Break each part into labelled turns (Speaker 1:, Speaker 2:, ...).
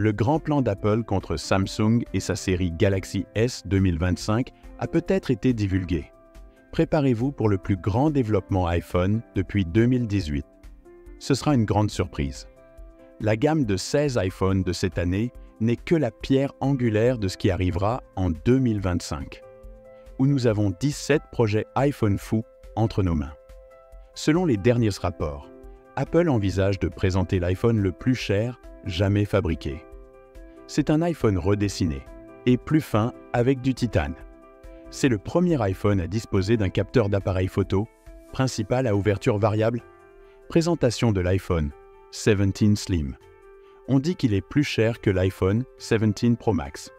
Speaker 1: Le grand plan d'Apple contre Samsung et sa série Galaxy S 2025 a peut-être été divulgué. Préparez-vous pour le plus grand développement iPhone depuis 2018. Ce sera une grande surprise. La gamme de 16 iPhones de cette année n'est que la pierre angulaire de ce qui arrivera en 2025, où nous avons 17 projets iPhone fous entre nos mains. Selon les derniers rapports, Apple envisage de présenter l'iPhone le plus cher jamais fabriqué. C'est un iPhone redessiné et plus fin avec du titane. C'est le premier iPhone à disposer d'un capteur d'appareil photo principal à ouverture variable. Présentation de l'iPhone 17 Slim. On dit qu'il est plus cher que l'iPhone 17 Pro Max.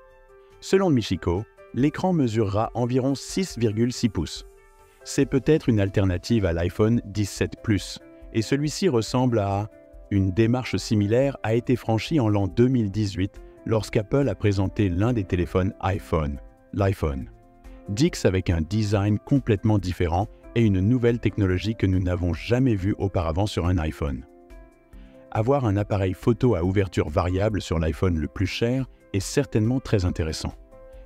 Speaker 1: Selon Michiko, l'écran mesurera environ 6,6 pouces. C'est peut-être une alternative à l'iPhone 17 Plus, et celui-ci ressemble à... Une démarche similaire a été franchie en l'an 2018 lorsqu'Apple a présenté l'un des téléphones iPhone, l'iPhone. DeX avec un design complètement différent et une nouvelle technologie que nous n'avons jamais vue auparavant sur un iPhone. Avoir un appareil photo à ouverture variable sur l'iPhone le plus cher est certainement très intéressant.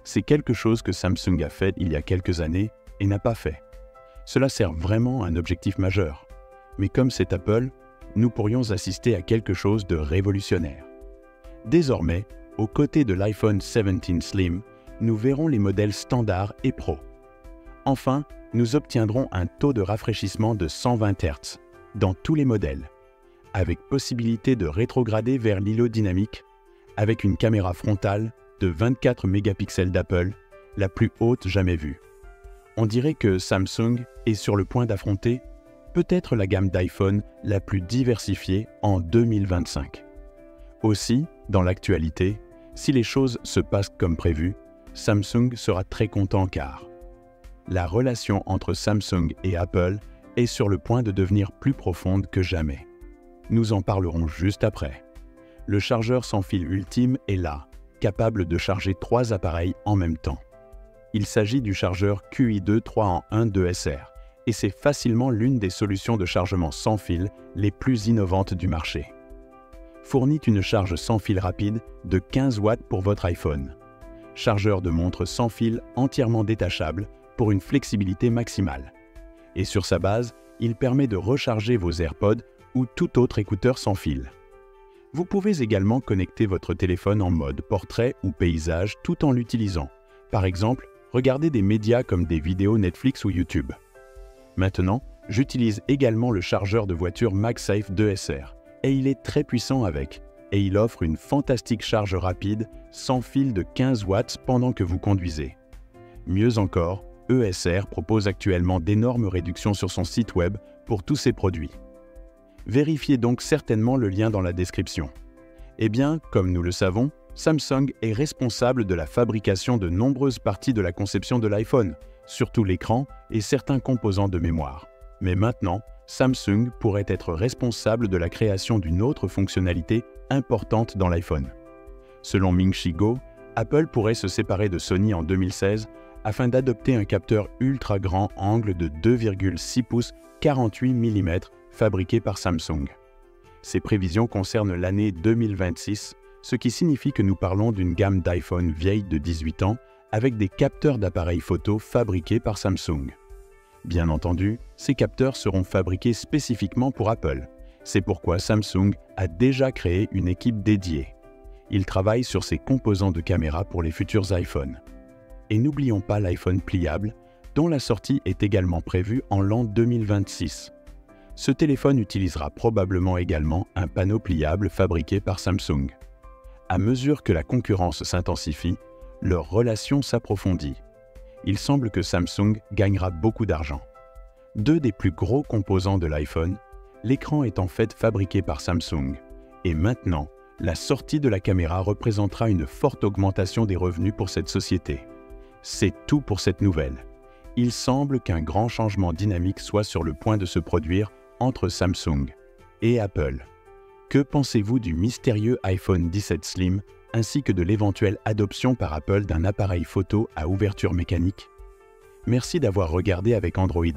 Speaker 1: C'est quelque chose que Samsung a fait il y a quelques années et n'a pas fait. Cela sert vraiment à un objectif majeur. Mais comme c'est Apple, nous pourrions assister à quelque chose de révolutionnaire. Désormais, aux côtés de l'iPhone 17 Slim, nous verrons les modèles standard et Pro. Enfin, nous obtiendrons un taux de rafraîchissement de 120 Hz dans tous les modèles, avec possibilité de rétrograder vers l'îlot dynamique, avec une caméra frontale de 24 mégapixels d'Apple, la plus haute jamais vue. On dirait que Samsung est sur le point d'affronter peut-être la gamme d'iPhone la plus diversifiée en 2025. Aussi, dans l'actualité, si les choses se passent comme prévu, Samsung sera très content car la relation entre Samsung et Apple est sur le point de devenir plus profonde que jamais. Nous en parlerons juste après. Le chargeur sans fil ultime est là, capable de charger 3 appareils en même temps. Il s'agit du chargeur QI2 3-en-1 2SR et c'est facilement l'une des solutions de chargement sans fil les plus innovantes du marché. Fournit une charge sans fil rapide de 15 watts pour votre iPhone. Chargeur de montre sans fil entièrement détachable pour une flexibilité maximale. Et sur sa base, il permet de recharger vos AirPods ou tout autre écouteur sans fil. Vous pouvez également connecter votre téléphone en mode portrait ou paysage tout en l'utilisant. Par exemple, regarder des médias comme des vidéos Netflix ou YouTube. Maintenant, j'utilise également le chargeur de voiture MagSafe 2SR et il est très puissant avec, et il offre une fantastique charge rapide sans fil de 15 watts pendant que vous conduisez. Mieux encore, ESR propose actuellement d'énormes réductions sur son site web pour tous ses produits. Vérifiez donc certainement le lien dans la description. Eh bien, comme nous le savons, Samsung est responsable de la fabrication de nombreuses parties de la conception de l'iPhone, surtout l'écran et certains composants de mémoire. Mais maintenant, Samsung pourrait être responsable de la création d'une autre fonctionnalité importante dans l'iPhone. Selon Ming-Chi Kuo, Apple pourrait se séparer de Sony en 2016 afin d'adopter un capteur ultra grand angle de 2,6 pouces 48 mm fabriqué par Samsung. Ces prévisions concernent l'année 2026, ce qui signifie que nous parlons d'une gamme d'iPhone vieille de 18 ans avec des capteurs d'appareils photo fabriqués par Samsung. Bien entendu, ces capteurs seront fabriqués spécifiquement pour Apple. C'est pourquoi Samsung a déjà créé une équipe dédiée. Il travaille sur ses composants de caméra pour les futurs iPhones. Et n'oublions pas l'iPhone pliable, dont la sortie est également prévue en l'an 2026. Ce téléphone utilisera probablement également un panneau pliable fabriqué par Samsung. À mesure que la concurrence s'intensifie, leur relation s'approfondit. Il semble que Samsung gagnera beaucoup d'argent. Deux des plus gros composants de l'iPhone, l'écran est en fait fabriqué par Samsung. Et maintenant, la sortie de la caméra représentera une forte augmentation des revenus pour cette société. C'est tout pour cette nouvelle. Il semble qu'un grand changement dynamique soit sur le point de se produire entre Samsung et Apple. Que pensez-vous du mystérieux iPhone 17 Slim ainsi que de l'éventuelle adoption par Apple d'un appareil photo à ouverture mécanique? Merci d'avoir regardé avec Android+.